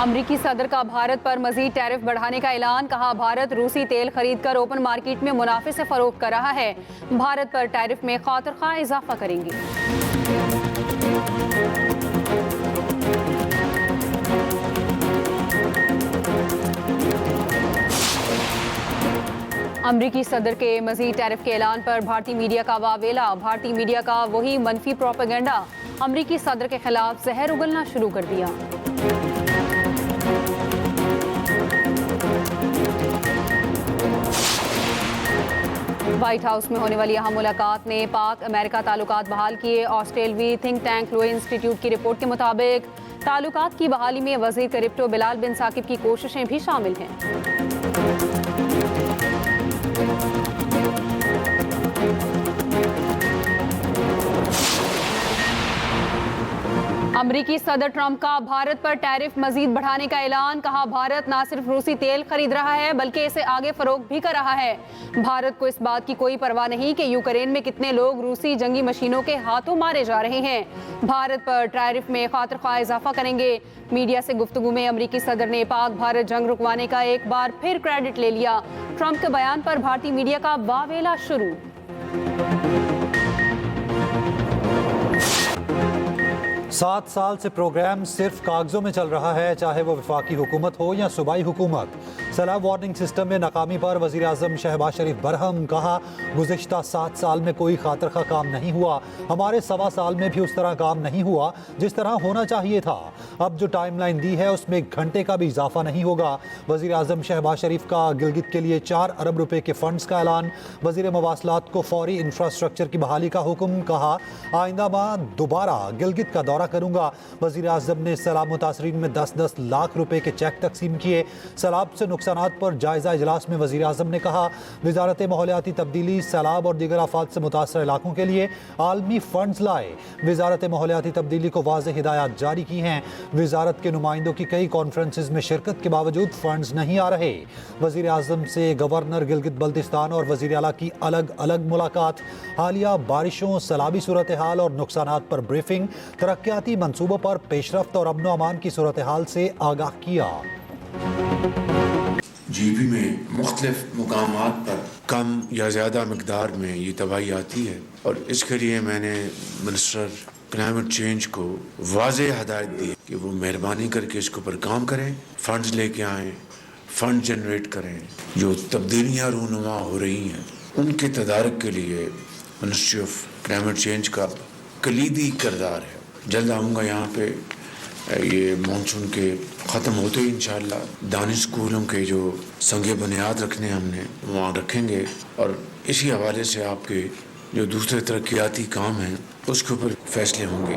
अमरीकी सदर का भारत पर मजीद टैरिफ बढ़ाने का ऐलान। कहा, भारत रूसी तेल खरीद कर ओपन मार्केट में मुनाफे से फरोख्त कर रहा है। भारत पर टैरिफ में खातिरखा इजाफा करेंगे। अमरीकी सदर के मजीद टैरिफ के ऐलान पर भारतीय मीडिया का वावेला। भारतीय मीडिया का वही मनफी प्रोपेगेंडा। अमरीकी सदर के खिलाफ जहर उगलना शुरू कर दिया। व्हाइट हाउस में होने वाली अहम मुलाकात ने पाक अमेरिका ताल्लुकात बहाल किए। ऑस्ट्रेलवी थिंक टैंक लो इंस्टीट्यूट की रिपोर्ट के मुताबिक ताल्लुकात की बहाली में वजीर क्रिप्टो बिलाल बिन साकिब की कोशिशें भी शामिल हैं। अमरीकी सदर ट्रंप का भारत पर टैरिफ मजीद बढ़ाने का ऐलान। कहा, भारत न सिर्फ रूसी तेल खरीद रहा है बल्कि इसे आगे फरोख्त भी कर रहा है। भारत को इस बात की कोई परवाह नहीं कि यूक्रेन में कितने लोग रूसी जंगी मशीनों के हाथों मारे जा रहे हैं। भारत पर टैरिफ में खातिरखा इजाफा करेंगे। मीडिया से गुफ्तगू में अमरीकी सदर ने पाक भारत जंग रुकवाने का एक बार फिर क्रेडिट ले लिया। ट्रंप के बयान पर भारतीय मीडिया का वावेला शुरू। 7 साल से प्रोग्राम सिर्फ कागजों में चल रहा है, चाहे वो वफाकी हुकूमत हो या सूबाई हुकूमत। सैलाब वार्निंग सिस्टम में नाकामी पर वज़ीर आज़म शहबाज शरीफ बरहम। कहा, गुज़िश्ता 7 साल में कोई खातिरखा काम नहीं हुआ। हमारे 1.25 साल में भी उस तरह काम नहीं हुआ जिस तरह होना चाहिए था। अब जो टाइम लाइन दी है उसमें 1 घंटे का भी इजाफा नहीं होगा। वज़ीर आज़म शहबाज शरीफ का गिलगित के लिए 4 अरब रुपए के फंड्स का ऐलान। वज़ीर मवासलात को फौरी इंफ्रास्ट्रक्चर की बहाली का हुक्म। कहा, आइंदा माह दोबारा गिलगित का दौरा करूंगा। वज़ीर आज़म ने सैलाब मुतासरीन में 10-10 लाख रुपए के चेक तकसीम किए। सैलाब से नुकसानात पर जायजा इजलास में वज़ीर आज़म ने कहा, वज़ारत माहौलियाती तब्दीली सैलाब और दीगर आफात से मुतासर इलाकों के लिए आलमी फंड्स लाए। वज़ारत माहौलियाती तब्दीली को वाज़ेह हिदायत जारी की हैं। वज़ारत के नुमाइंदों की कई कॉन्फ्रेंसेस में शिरकत के बावजूद फंड्स नहीं आ रहे। वज़ीर आज़म से गवर्नर गिलगित बल्तिस्तान और वज़ीर आला की अलग अलग मुलाकात। हालिया बारिशों, सैलाबी सूरत हाल और नुकसानात पर ब्रीफिंग। तरक्याती मंसूबों पर पेशरफ्त और अमन अमान की सूरत हाल से आगाह किया। जीबी में मुख्तलिफ मुकामात पर कम या ज़्यादा मकदार में ये तबाही आती है और इसके लिए मैंने मिनिस्टर क्लाइमेट चेंज को वाज़ेह हदायत दी कि वो मेहरबानी करके इसके ऊपर काम करें, फंड्स लेके आएँ, फंड जनरेट करें। जो तब्दीलियाँ रूनुमा हो रही हैं उनके तदारक के लिए मिनिस्ट्री ऑफ क्लाइमेट चेंज का कलीदी किरदार है। जल्द आऊँगा यहाँ पे। ये मानसून के ख़त्म होते ही इंशाअल्लाह दानिश स्कूलों के जो संगे बुनियाद रखने हमने वहाँ रखेंगे और इसी हवाले से आपके जो दूसरे तरक्याती काम हैं उसके ऊपर फैसले होंगे।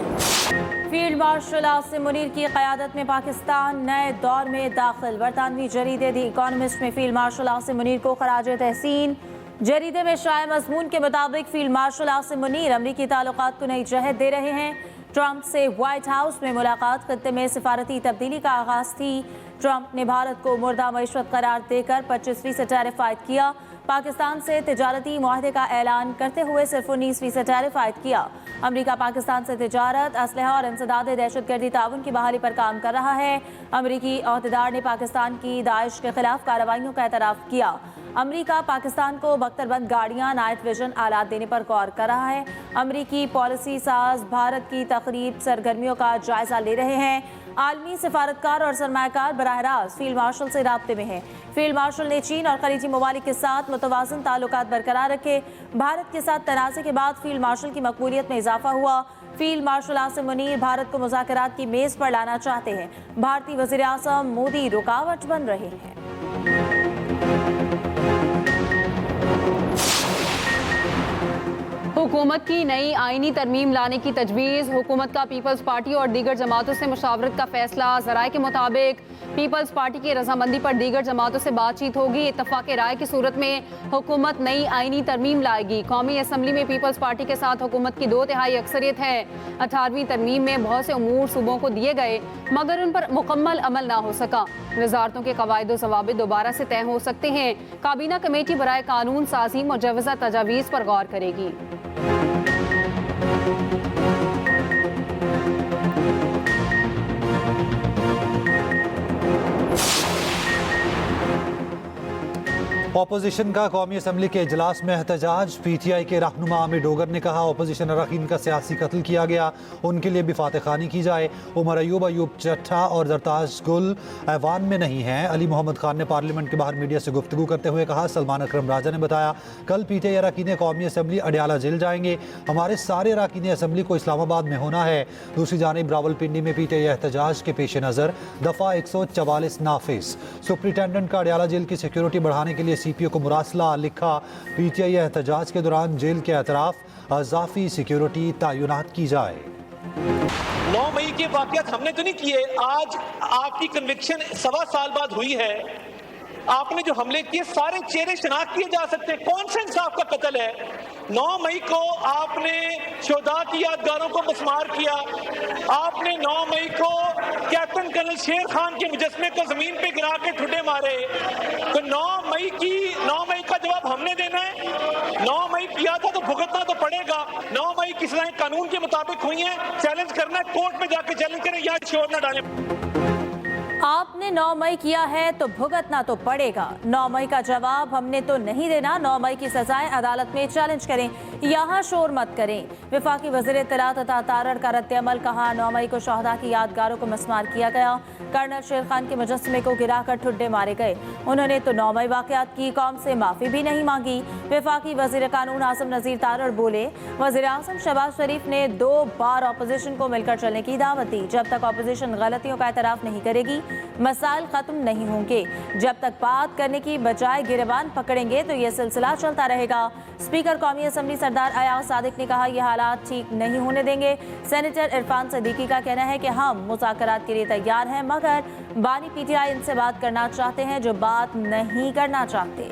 फील्ड मार्शल आसिम मुनीर की क़यादत में पाकिस्तान नए दौर में दाखिल। बरतानवी जरीदे दी इकॉनमिस्ट में फील्ड मार्शल आसिम मुनीर को खराज तहसीन। जरीदे में शाये मजमून के मुताबिक फील्ड मार्शल आसिम मुनीर अमरीकी ताल्लुकात को नई जहत दे रहे हैं। ट्रंप से व्हाइट हाउस में मुलाकात खत्ते में सिफारती तब्दीली का आगाज थी। ट्रंप ने भारत को मुर्दा मईशत करार देकर 25% टैरिफ आयद किया। पाकिस्तान से तिजारती मुआहदे का ऐलान करते हुए सिर्फ 19% टैरिफ आयद किया। अमरीका पाकिस्तान से तिजारत, असलहा और इंसदाद दहशतगर्दी ताउन की बहाली पर काम कर रहा है। अमरीकी अहदेदार ने पाकिस्तान की दाइश के खिलाफ कार्रवाइयों का एतराफ़ किया। अमरीका पाकिस्तान को बख्तरबंद गाड़ियां, नाइट विजन आलात देने पर गौर कर रहा है। अमरीकी पॉलिसी साज भारत की तकरीब सरगर्मियों का जायजा ले रहे हैं। आलमी सिफारतकार और सरमायाकार बराह रास्त फील्ड मार्शल से राब्ते में हैं। फील्ड मार्शल ने चीन और खलीजी ममालिक के साथ मुतवाज़न ताल्लुकात बरकरार रखे। भारत के साथ तनाज़े के बाद फील्ड मार्शल की मकबूलियत में इजाफा हुआ। फील्ड मार्शल आसिम मुनीर भारत को मुज़ाकरात की मेज़ पर लाना चाहते हैं। भारतीय वज़ीर आज़म मोदी रुकावट बन रहे हैं। हुकूमत की नई आईनी तरमीम लाने की तजवीज़। हुकूमत का पीपल्स पार्टी और दीगर जमातों से मुशावरत का फैसला। ज़राए के मुताबिक पीपल्स पार्टी की रजामंदी पर दीगर जमातों से बातचीत होगी। इत्तफाक़ राय की सूरत में हुकूमत नई आईनी तरमीम लाएगी। कौमी असम्बली में पीपल्स पार्टी के साथ हुकूमत की 2/3 अक्सरियत है। 18वीं तरमीम में बहुत से उमूर सूबों को दिए गए मगर उन पर मुकम्मल अमल ना हो सका। वजारतों के कवायद ज़वाबित दोबारा से तय हो सकते हैं। काबीना कमेटी बराए कानून साजी मुजवज़ा तजावीज़ पर गौर करेगी। अपोजिशन का कौमी असम्बली के इजलास में एहतजाज। PTI के रहनुमा आमिर डोगर ने कहा अपोजिशन अरकान का सियासी कत्ल किया गया, उनके लिए भी फातह खानी की जाए। उमर अयूब चट्ठा और दरताज गुल ऐवान में नहीं हैं। अली मोहम्मद खान ने पार्लियामेंट के बाहर मीडिया से गुफ्तगू करते हुए कहा सलमान अकरम राजा ने बताया कल PTI अरकान कौमी असम्बली अडियाला जेल जाएंगे, हमारे सारे अरकान असम्बली को इस्लामाबाद में होना है। दूसरी जानिब रावलपिंडी में PTI एहतजाज के पेश नज़र दफ़ा 144 नाफिज। सुप्रिटेंडेंट का अडियाला जेल की सिक्योरिटी बढ़ाने के लिए CPO को मुरासला लिखा। PTI एहतजाज के दौरान जेल के अतराफ अज़ाफ़ी सिक्योरिटी तैनात की जाए। 9 मई के वाक़यात हमने तो नहीं किए, आज आपकी कन्विक्शन 1.25 साल बाद हुई है। आपने जो हमले किए सारे चेहरे शनाख्त किए जा सकते हैं, कौन सा इंसाफ का कत्ल है? 9 मई को आपने शोधा की यादगारों को मस्मार किया, आपने 9 मई को कैप्टन कर्नल शेर खान के मुजस्मे को जमीन पे गिरा के ठुड्डे मारे। तो 9 मई का जवाब हमने देना है। 9 मई किया था तो भुगतना तो पड़ेगा। 9 मई की सजाएं कानून के मुताबिक हुई हैं, चैलेंज करना है कोर्ट में जाके चैलेंज करें, यहाँ शोर न डालें। आपने 9 मई किया है तो भुगतना तो पड़ेगा। 9 मई का जवाब हमने तो नहीं देना। 9 मई की सजाएं अदालत में चैलेंज करें, यहाँ शोर मत करें। वफाकी वज़ीर इत्तलात अता तारड़ का रद्द-ए-अमल। कहा 9 मई को शहदा की यादगारों को मस्मार किया गया, कर्नल शेर खान के मुजस्मे को गिराकर ठुड्डे मारे गए। उन्होंने तो 9 मई वाक़यात की कौम से माफ़ी भी नहीं मांगी। वफाकी वज़ीर कानून आसिम नज़ीर तारड़ बोले वज़ीर आज़म शहबाज शरीफ ने 2 बार अपोजिशन को मिलकर चलने की दावत दी। जब तक अपोजिशन गलतियों का एतराफ़ नहीं करेगी मसाइल खत्म नहीं होंगे। जब तक बात करने की बजाय गिरबान पकड़ेंगे तो यह सिलसिला चलता रहेगा। स्पीकर कौमी असम्बली सरदार अयाज सादिक ने कहा यह हालात ठीक नहीं होने देंगे। सेनेटर इरफान सदीकी का कहना है कि हम मुज़ाकरात के लिए तैयार हैं, मगर बानी PTI इनसे बात करना चाहते हैं जो बात नहीं करना चाहते।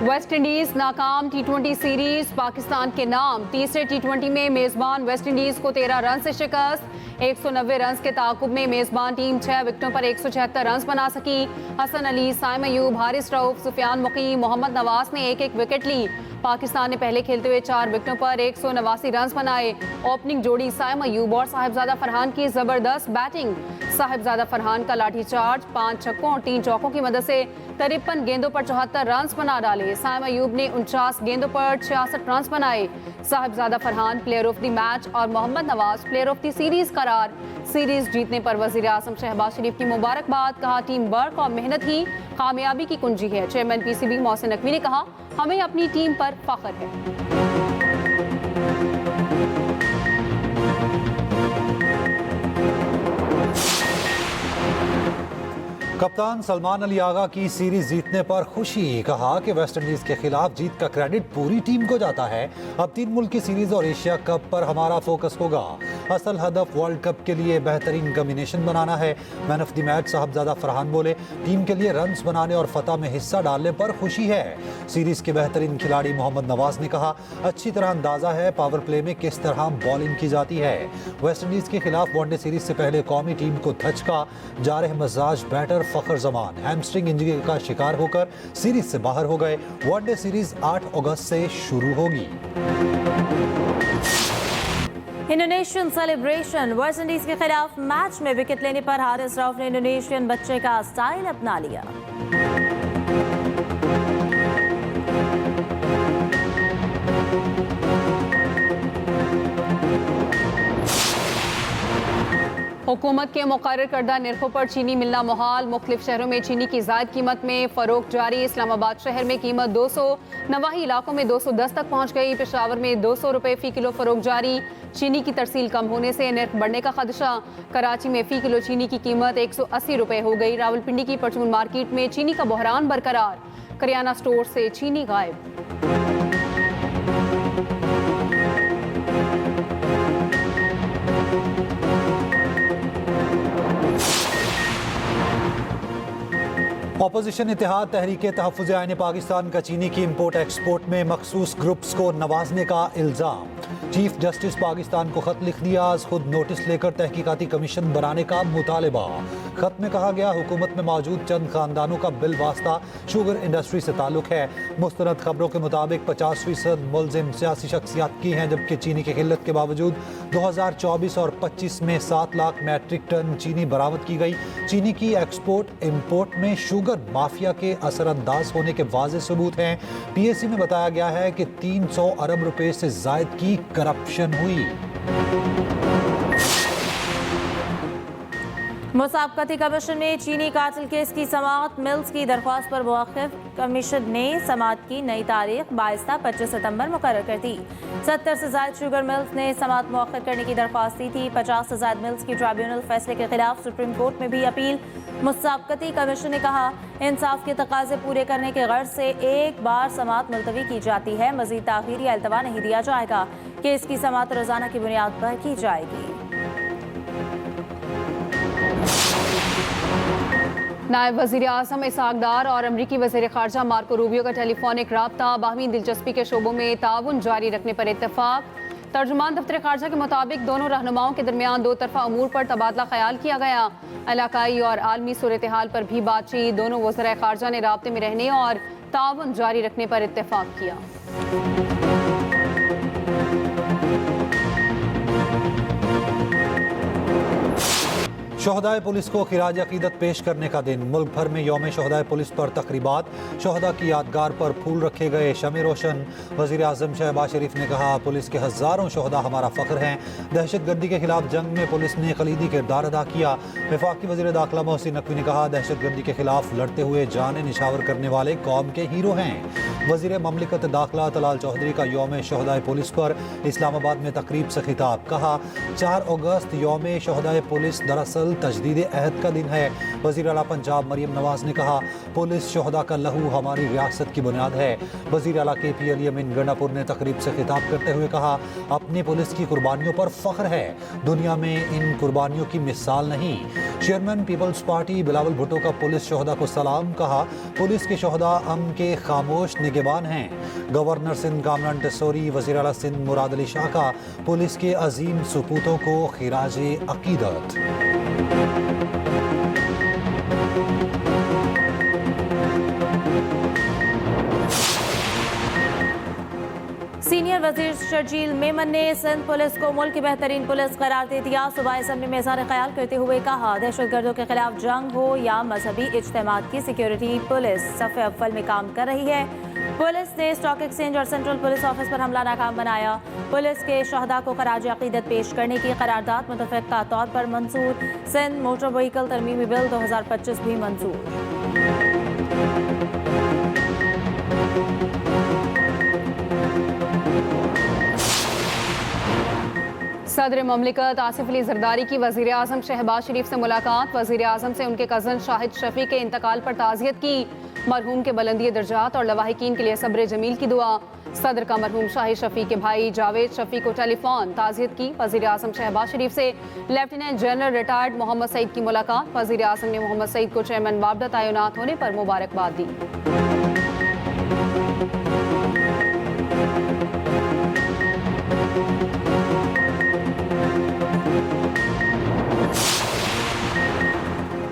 वेस्ट इंडीज नाकाम T20 सीरीज पाकिस्तान के नाम। तीसरे T20 में मेजबान वेस्ट इंडीज को 13 रन से शिकस्त। 190 रन के ताकुब में मेजबान टीम 6 विकेटों पर 176 रन बना सकी। हसन अली, साइम अयूब, हारिस रऊफ, सुफियान मुकीम, मोहम्मद नवाज ने एक एक विकेट ली। पाकिस्तान ने पहले खेलते हुए 4 विकेटों पर 189 रन बनाए। ओपनिंग जोड़ी साइम अयूब और साहिबजादा फरहान की जबरदस्त बैटिंग। साहिबजादा फरहान का लाठीचार्ज 5 छक्कों और 3 चौकों की मदद से 53 गेंदों पर 74 रन बना डाले। साइम अयूब ने 49 गेंदों पर 66 रन बनाए। Sahibzada Farhan player of the match और Mohammad Nawaz player of the series करार। सीरीज जीतने पर वज़ीर आज़म शहबाज शरीफ की मुबारकबाद। कहा टीम वर्क और मेहनत ही कामयाबी की कुंजी है। चेयरमैन PCB मोहसिन नकवी ने कहा हमें अपनी टीम पर फख्र है। कप्तान सलमान अली आगा की सीरीज जीतने पर खुशी। कहा कि वेस्ट इंडीज के खिलाफ जीत का क्रेडिट पूरी टीम को जाता है। अब 3 मुल्क की सीरीज और एशिया कप पर हमारा फोकस होगा। असल हदफ वर्ल्ड कप के लिए बेहतरीन कॉम्बिनेशन बनाना है। Man of the match Sahibzada Farhan बोले टीम के लिए रन्स बनाने और फतह में हिस्सा डालने पर खुशी है। सीरीज के बेहतरीन खिलाड़ी मोहम्मद नवाज ने कहा अच्छी तरह अंदाजा है पावर प्ले में किस तरह बॉलिंग की जाती है। वेस्ट इंडीज के खिलाफ वनडे सीरीज से पहले कौमी टीम को धचका। जारह मजाज बैटर फखर जमान हैमस्ट्रिंग इंजरी का शिकार होकर सीरीज से बाहर हो गए। वनडे सीरीज 8 अगस्त से शुरू होगी। Indonesian celebration. वेस्ट इंडीज के खिलाफ मैच में विकेट लेने पर हारिस रऊफ ने इंडोनेशियन बच्चे का स्टाइल अपना लिया। हुकूमत के मुकर्रर करदा निर्खों पर चीनी मिलना मुहाल। मुख्तलिफ शहरों में चीनी की जायद कीमत में फ़रोख्त जारी। इस्लामाबाद शहर में कीमत 200, नवाही इलाकों में 210 तक पहुँच गई। पेशावर में 200 रुपये फ़ी किलो फ़रोख्त जारी। चीनी की तरसील कम होने से निर्ख बढ़ने का खदशा। कराची में फ़ी किलो चीनी की कीमत 180 रुपये हो गई। रावलपिंडी की परचून मार्केट में चीनी का बहरान बरकरार। करियाना स्टोर से चीनी गायब। अपोजिशन इत्तेहाद तहरीक तहफ़्फ़ुज़ आईन पाकिस्तान का चीनी की इम्पोर्ट एक्सपोर्ट में मखसूस ग्रुप्स को नवाजने का इल्ज़ाम। चीफ जस्टिस पाकिस्तान को खत लिख दिया। आज खुद नोटिस लेकर तहकीकाती कमीशन बनाने का मुतालबा। खत में कहा गया हुकूमत में मौजूद चंद खानदानों का बिल वास्ता शुगर इंडस्ट्री से ताल्लुक है। मुस्तनद खबरों के मुताबिक 50% मुलजिम सियासी शख्सियात की हैं, जबकि चीनी की किल्लत के बावजूद 2024 और 25 में 7 लाख मैट्रिक टन चीनी बरामद की गई। चीनी की एक्सपोर्ट इंपोर्ट में शुगर माफिया के असरअंदाज होने के वाज़ेह सबूत हैं। पीएसी में बताया गया है कि 300 अरब रुपए से जायद की करप्शन हुई। मुसाबकती कमीशन ने चीनी कातिल केस की समाअत मिल्स की दरख्वास्त पर मौक़िफ़ कमीशन ने समाअत की नई तारीख 22 सितंबर मुकर्रर कर दी। 70 से ज़ायद शुगर मिल्स ने समाअत मौखर करने की दरख्वास्त दी थी। 50 से ज़ायद मिल्स की ट्राइब्यूनल फैसले के खिलाफ सुप्रीम कोर्ट में भी अपील। मुसाबकती कमीशन ने कहा, इंसाफ के तकाजे पूरे करने के गर्ज से एक बार समाअत मुलतवी की जाती है। मज़ीद ताख़ीर या इल्तवा नहीं दिया जाएगा। केस की समाअत रोज़ाना की बुनियाद पर की जाएगी। नायब वज़ीर आज़म इसहाक डार और अमरीकी वज़ीर ख़ारजा मार्को रूबियो का टेलीफोनिक राब्ता बाहमी दिलचस्पी के शोबों में ताउन जारी रखने पर इत्तेफाक। तर्जुमान दफ्तर ख़ारजा के मुताबिक दोनों रहनुमाओं के दरमियान दो तरफ़ा अमूर पर तबादला ख्याल किया गया। इलाकाई और आलमी सूरत हाल पर भी बातचीत। दोनों वज़ीर ख़ारजा ने राब्ते में रहने और ताउन जारी रखने पर इत्तेफाक किया। शोहदाए पुलिस को खिराज अकीदत पेश करने का दिन। मुल्क भर में यौम शोहदाए पुलिस पर तकरीबात। शोहदा की यादगार पर फूल रखे गए, शमे रोशन। वज़ीर आज़म शहबाज शरीफ ने कहा, पुलिस के हज़ारों शोहदा हमारा फ़ख्र हैं। दहशत गर्दी के खिलाफ जंग में पुलिस ने कलीदी किरदार अदा किया। वफाकी वज़ीर दाखिला मोहसिन नकवी ने कहा, दहशत गर्दी के खिलाफ लड़ते हुए जाने निछावर करने वाले कौम के हीरो हैं। वज़ीर ममलिकत दाखिला तलाल चौधरी का यौम शोहदाए पुलिस पर इस्लामाबाद में तकरीब से खिताब। कहा, 4 अगस्त यौम शोहदाए पुलिस दरअसल तजदीद अहद का दिन है। वज़ीर आला पंजाब मरियम नवाज ने कहा, पुलिस शोहदा का लहू हमारी रियासत की बुनियाद है। वज़ीर आला KP अली अमीन गंडापुर ने तकरीब से खिताब करते हुए कहा, अपनी पुलिस की कुर्बानियों पर फ़ख्र है, दुनिया में इन कुर्बानियों की मिसाल नहीं। Chairman Peoples Party Bilawal Bhutto का पुलिस शोहदा को सलाम। कहा, पुलिस के शोहदा अमन के खामोश निगहबान हैं। गवर्नर सिंध कामरान टेसोरी, वज़ीर आला सिंध मुराद अली शाह का पुलिस के अजीम सपूतों को खिराजे अकीदत। सीनियर वजीर शर्जील मेमन ने सिंध पुलिस को मुल्क की बेहतरीन पुलिस करार दे दिया। सुबह असम्बली में इज़हार ख्याल करते हुए कहा, दहशतगर्दों के खिलाफ जंग हो या मजहबी इज्तिमात की सिक्योरिटी, पुलिस सफ़े अव्वल में काम कर रही है। पुलिस ने स्टॉक एक्सचेंज और सेंट्रल पुलिस ऑफिस पर हमला नाकाम बनाया। पुलिस के शहदा को खराज अकीदत पेश करने की करारदाद मुतफ़क़ा तौर पर मंजूर। सिंध मोटर व्हीकल तरमीमी बिल 2025 भी मंजूर। सदर ममलिकत आसिफ अली जरदारी की वज़ीर आज़म शहबाज शरीफ से मुलाकात। वज़ीर आज़म से उनके कज़न शाहिद शफी के इंतकाल पर ताज़ियत की। मरहूम के बुलंदी दर्जात और लवाहिकीन के लिए सब्र जमील की दुआ। सदर का मरहूम शाहिद शफी के भाई जावेद शफी को टेलीफोन ताज़ियत की। वज़ीर आज़म शहबाज शरीफ से lieutenant general retired Mohammad Saeed की मुलाकात। वज़ीर आज़म ने मोहम्मद सईद को चेयरमैन बाबदा तैनात होने पर मुबारकबाद दी।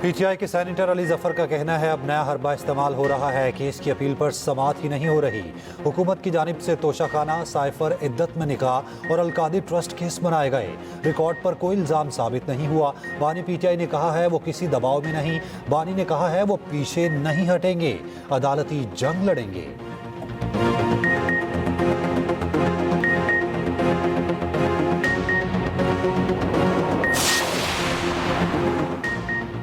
PTI के सैनिटर अली जफर का कहना है, अब नया हरबा इस्तेमाल हो रहा है। केस की अपील पर समाअत ही नहीं हो रही। हुकूमत की जानिब से तोशाखाना, साइफर, इद्दत में निकाह और अलकादी ट्रस्ट केस बनाए गए। रिकॉर्ड पर कोई इल्ज़ाम साबित नहीं हुआ। बानी PTI ने कहा है वो किसी दबाव में नहीं। बानी ने कहा है वो पीछे नहीं हटेंगे, अदालती जंग लड़ेंगे।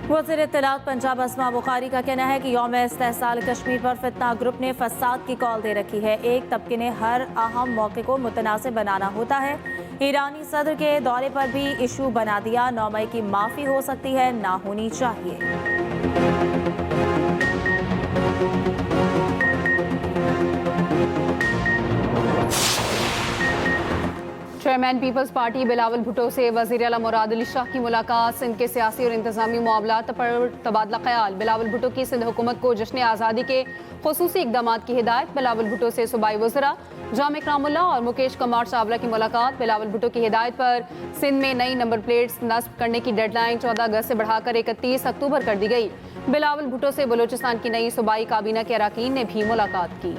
वज़ीर इत्तलात पंजाब अस्मा बुखारी का कहना है कि यौम इस्तेहसाल कश्मीर पर फितना ग्रुप ने फसाद की कॉल दे रखी है। एक तबके ने हर अहम मौके को मुतनासिब बनाना होता है। ईरानी सदर के दौरे पर भी इशू बना दिया। 9 मई की माफ़ी हो सकती है, ना होनी चाहिए। Chairman Peoples Party Bilawal Bhutto से वज़ीर आला मुराद अली शाह की मुलाकात। सिंध के सियासी और इंतजामी मामलात पर तबादला ख्याल। बिलावल भुट्टो की सिंध हुकूमत को जश्न आज़ादी के खुसूसी इक़दाम की हिदायत। बिलावल भुट्टो से सूबाई वज़रा जाम इकरामुल्लाह और मुकेश कुमार चावला की मुलाकात। बिलावल भुट्टो की हिदायत पर सिंध में नई नंबर प्लेट्स नस्ब करने की डेडलाइन 14 अगस्त से बढ़ाकर 31 अक्टूबर कर दी गई। बिलावल भुट्टो से बलोचिस्तान की नई सूबाई काबीना के अरकान ने भी मुलाकात की।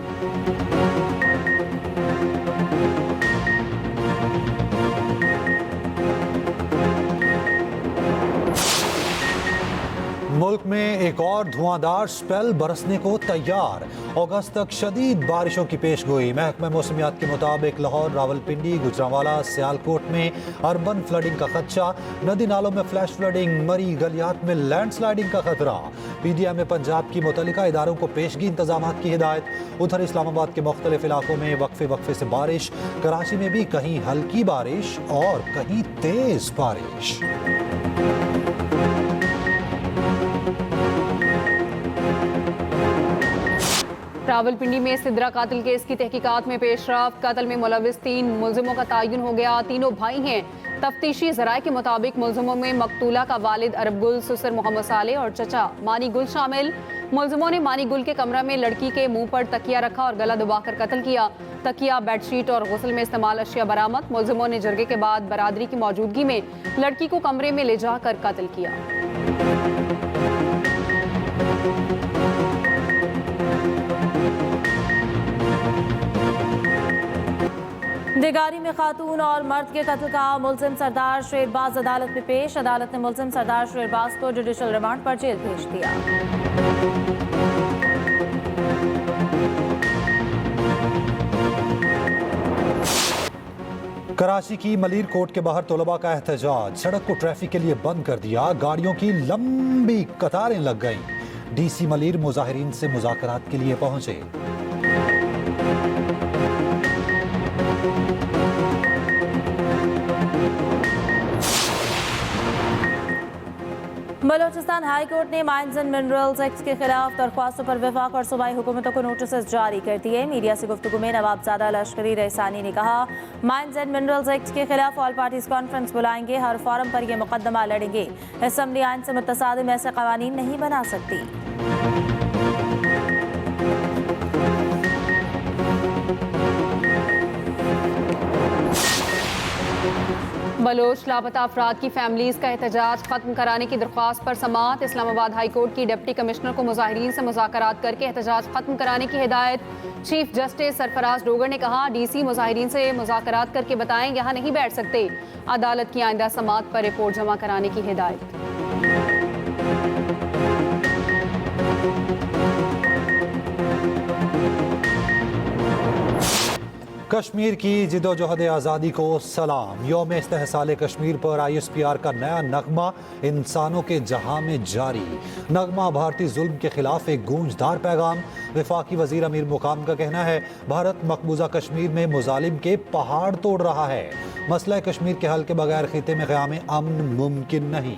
मुल्क में एक और धुआंधार स्पेल बरसने को तैयार। अगस्त तक शदीद बारिशों की पेशगोई। महकमा मौसमियात के मुताबिक लाहौर, रावलपिंडी, गुजरांवाला, सियालकोट में अर्बन फ्लडिंग का खदशा। नदी नालों में फ्लैश फ्लडिंग, मरी गलियात में लैंडस्लाइडिंग का खतरा। PDM में पंजाब की मुतल्लिका इदारों को पेशगी इंतजाम की हिदायत। उधर इस्लामाबाद के मुख्तलिफ इलाकों में वक्फे वक्फे से बारिश। कराची में भी कहीं हल्की बारिश और कहीं तेज बारिश। रावलपिंडी में सिद्रा कातिल केस की तहकीकात में पेशरफ। कत्ल में मुलविस 3 मुलजिमों का तयन हो गया। तीनों भाई हैं। तफ्तीशी ज़राए के मुताबिक मुलजिमों में मकतूला का वालिद अरब गुल, सुसर मोहम्मद साले और चचा मानी गुल शामिल। मुलजिमों ने मानी गुल के कमरा में लड़की के मुंह पर तकिया रखा और गला दबाकर कत्ल किया। तकिया, बेडशीट और गुस्ल में इस्तेमाल अशिया बरामद। मुलजिमों ने जरगे के बाद बरादरी की मौजूदगी में लड़की को कमरे में ले जाकर कत्ल किया। दिगारी में खातून और मर्द के कत्ल का मुलजिम सरदार शेरबाज अदालत में पेश। अदालत ने मुलजिम सरदार शेरबाज को जुडिशल रिमांड पर जेल भेज दिया। कराची की मलीर कोर्ट के बाहर तलबा का एहतजाज। सड़क को ट्रैफिक के लिए बंद कर दिया। गाड़ियों की लंबी कतारें लग गईं। DC मलीर मुजाहिरीन से मुज़ाकरात के लिए पहुंचे। बलोचिस्तान हाई कोर्ट ने माइंस एंड मिनरल्स एक्ट के खिलाफ दरख्वास्तों पर वफाक और सूबाई हुकूमतों को नोटिस जारी कर दिए। मीडिया से गुफ्तगू में नवाबजादा लश्करी रईसानी ने कहा, माइंस एंड मिनरल्स एक्ट के खिलाफ ऑल पार्टीज कॉन्फ्रेंस बुलाएंगे। हर फोरम पर यह मुकदमा लड़ेंगे। असम्बली आइन से मुतसादिम ऐसे कवानीन नहीं बना सकती। बलोच लापता अफराद की फैमिलीज का एहतजाज खत्म कराने की दरख्वास्त पर समाअत। इस्लामाबाद हाई कोर्ट की डिप्टी कमिश्नर को मुजाहिरीन से मुज़ाकरात करके एहतजाज खत्म कराने की हिदायत। चीफ जस्टिस सरफराज डोगर ने कहा, DC मुजाहिरीन से मुज़ाकरात करके बताएं यहाँ नहीं बैठ सकते। अदालत की आइंदा समाअत पर रिपोर्ट जमा कराने की हिदायत। कश्मीर की जिदोजहद आज़ादी को सलाम। यौम इस्तेहसाल कश्मीर पर ISPR का नया नगमा इंसानों के जहां में जारी। नगमा भारतीय जुल्म के खिलाफ एक गूंजदार पैगाम। वफाकी वजीर अमीर मुकाम का कहना है, भारत मकबूजा कश्मीर में मुजालिम के पहाड़ तोड़ रहा है। मसला कश्मीर के हल के बगैर खिते में क़याम अमन मुमकिन नहीं।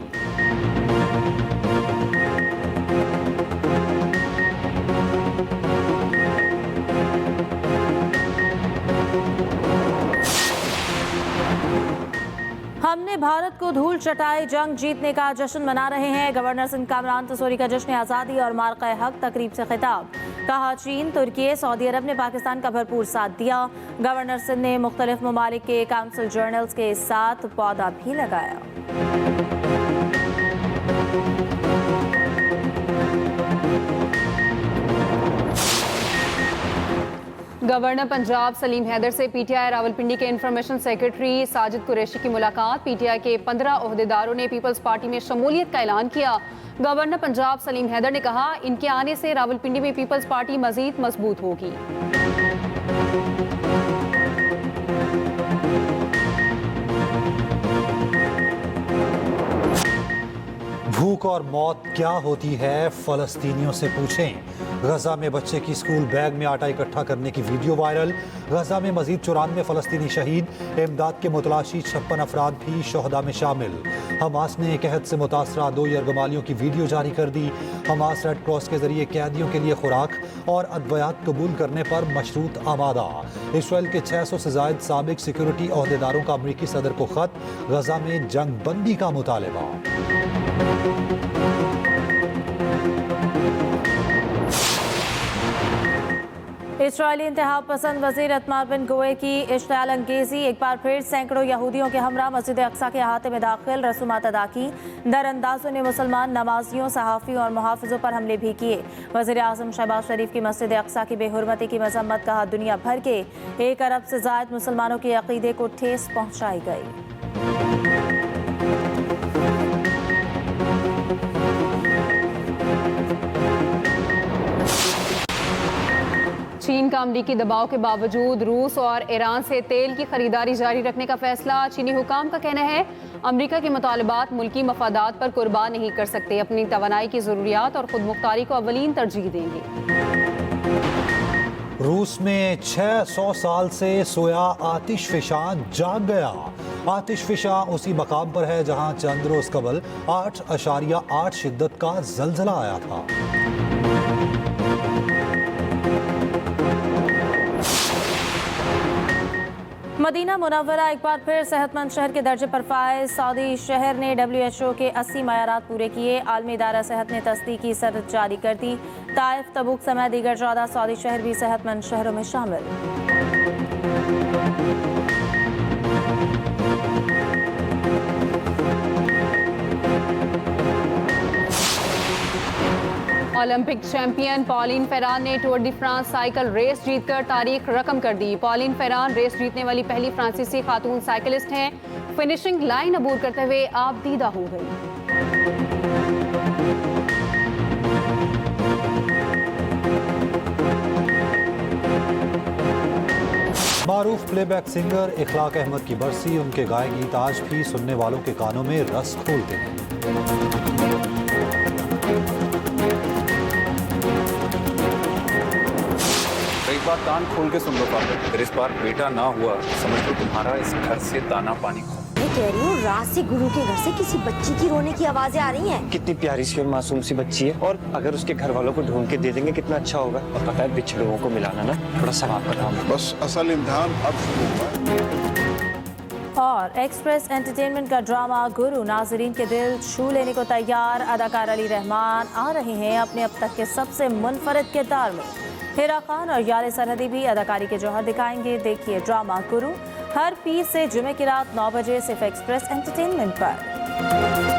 हमने भारत को धूल चटाई जंग जीतने का जश्न मना रहे हैं। गवर्नर सिंध कामरान तसूरी का जश्न आज़ादी और मार्का हक तकरीब से खिताब। कहा, चीन, तुर्की, सऊदी अरब ने पाकिस्तान का भरपूर साथ दिया। गवर्नर सिंध ने मुख्तलिफ ममालिक के काउंसिल जर्नल्स के साथ पौधा भी लगाया। गवर्नर पंजाब सलीम हैदर से PTI रावलपिंडी के इंफॉर्मेशन सेक्रेटरी साजिद कुरैशी की मुलाकात। PTI के 15 ओहदेदारों ने पीपल्स पार्टी में शमूलियत का ऐलान किया। गवर्नर पंजाब सलीम हैदर ने कहा, इनके आने से रावलपिंडी में पीपल्स पार्टी मजीद मजबूत होगी। भूख और मौत क्या होती है, फलस्तीनियों से पूछें। गजा में बच्चे की स्कूल बैग में आटा इकट्ठा करने की वीडियो वायरल। गजा में मजीद 94 फलस्तीनी शहीद। इमदाद के मुतलाशी 56 अफराद भी शोहदा में शामिल। हमास ने कहत से मुतासरा 2 यरगमालियों की वीडियो जारी कर दी। हमास रेड क्रॉस के जरिए कैदियों के लिए खुराक और अदवियात कबूल करने पर मशरूत आमादा। इसराइल के 600 से जायद साबिक सिक्योरिटी ओहदेदारों का अमरीकी सदर को खत। गजा में जंग बंदी का मुतालबा। इसराइली इंतहा पसंद वज़ीर इत्मार बिन गुवे की इश्तियाल अंगेजी। एक बार फिर सैकड़ों यहूदियों के हमरा मस्जिद अक्सा के अहाते में दाखिल, रसूमात अदा की। दरअंदाजों ने मुसलमान नमाजियों, सहाफ़ियों और मुहाफ़िज़ों पर हमले भी किए। वज़ीर आज़म शहबाज शरीफ की मस्जिद अक्सा की बेहुरमती की मजम्मत। कहा, दुनिया भर के 1 अरब से ज़ायद मुसलमानों के अक़ीदे को ठेस पहुँचाई गई। चीन का अमरीकी दबाव के बावजूद रूस और ईरान से तेल की खरीदारी जारी रखने का फैसला। चीनी हुकाम का कहना है अमरीका के मुतालबात मुल्की मफादात पर कुर्बान नहीं कर सकते, अपनी तवानाई की ज़रूरियात और खुद मुख्तारी को अवलीन तरजीह देंगे। रूस में 600 साल से सोया आतिशफिशां जाग गया। आतिशफिशां उसी मकाम पर है जहां चंद रोज कबल 8.8 शिद्दत का जलजला आया था। मदीना मुनव्वरा एक बार फिर सेहतमंद शहर के दर्जे पर फायज। सऊदी शहर ने WHO के 80 मयारात पूरे किए। आलमी इदारा सेहत ने तस्दीक की सरद जारी कर दी। ताइफ, तबूक समेत दीगर 14 सऊदी शहर भी सेहतमंद शहरों में शामिल। ओलंपिक चैंपियन पॉलिन फेरान ने Tour de France cycle race जीतकर तारीख रकम कर दी। पॉलिन फेरान रेस जीतने वाली पहली फ्रांसीसी खातून साइकिलिस्ट हैं। फिनिशिंग लाइन अबूर करते हुए आबदीदा हो गई। मारूफ प्लेबैक सिंगर इखलाक अहमद की बरसी, उनके गाए गीत आज भी सुनने वालों के कानों में रस घोलते हैं। एक बार कान खोल के सुन लो पापा, अगर इस बार बेटा ना हुआ समझ लो तुम्हारा इस घर से दाना पानी खो। मैं कह रही हूँ रात से गुरु के घर से किसी बच्ची की रोने की आवाजें आ रही हैं। कितनी प्यारी सी और मासूम सी बच्ची है, और अगर उसके घर वालों को ढूंढ के दे देंगे कितना अच्छा होगा। और पता है बिछड़ों को मिलाना ना थोड़ा सवाब का काम है। बस असल इम्तिहान अब शुरू हुआ। और एक्सप्रेस एंटरटेनमेंट का ड्रामा गुरु नाजरीन के दिल छू लेने को तैयार। अदाकार अली रहमान आ रहे हैं अपने अब तक के सबसे मुनफरिद किरदार में। हिरा खान और यार सरहदी भी अदाकारी के जौहर दिखाएंगे। देखिए ड्रामा गुरु हर पीर से जुमे की रात 9 बजे सिर्फ एक्सप्रेस एंटरटेनमेंट पर।